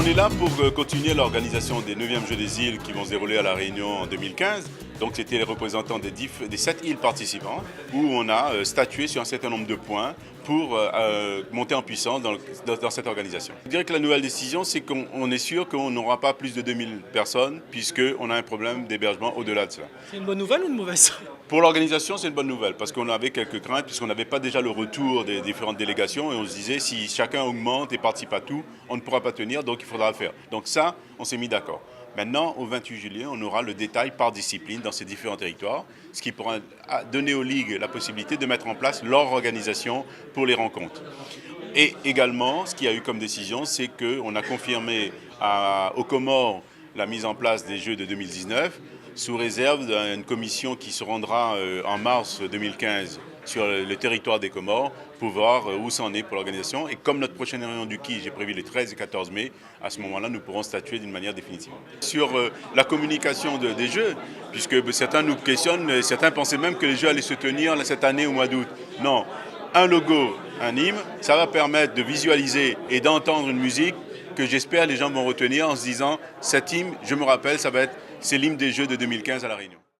est là pour continuer l'organisation des 9e Jeux des îles qui vont se dérouler à La Réunion en 2015. Donc c'était les représentants des 7 îles participantes où on a statué sur un certain nombre de points pour monter en puissance dans cette organisation. Je dirais que la nouvelle décision, c'est qu'on est sûr qu'on n'aura pas plus de 2000 personnes puisqu'on a un problème d'hébergement au-delà de cela. C'est une bonne nouvelle ou une mauvaise? Pour l'organisation, c'est une bonne nouvelle parce qu'on avait quelques craintes puisqu'on n'avait pas déjà le retour des différentes délégations et on se disait si chacun augmente et participe à tout, on ne pourra pas tenir, donc il faudra faire. Donc ça, on s'est mis d'accord. Maintenant, au 28 juillet, on aura le détail par discipline dans ces différents territoires, ce qui pourra donner aux ligues la possibilité de mettre en place leur organisation pour les rencontres. Et également, ce qu'il y a eu comme décision, c'est qu'on a confirmé aux Comores la mise en place des Jeux de 2019, sous réserve d'une commission qui se rendra en mars 2015 sur le territoire des Comores pour voir où ça en est pour l'organisation. Et comme notre prochaine réunion du KI, j'ai prévu les 13 et 14 mai, à ce moment-là, nous pourrons statuer d'une manière définitive. Sur la communication des Jeux, puisque certains nous questionnent, certains pensaient même que les Jeux allaient se tenir cette année au mois d'août. Non, un logo, un hymne, ça va permettre de visualiser et d'entendre une musique que j'espère les gens vont retenir en se disant, cet hymne, je me rappelle, c'est l'hymne des Jeux de 2015 à La Réunion.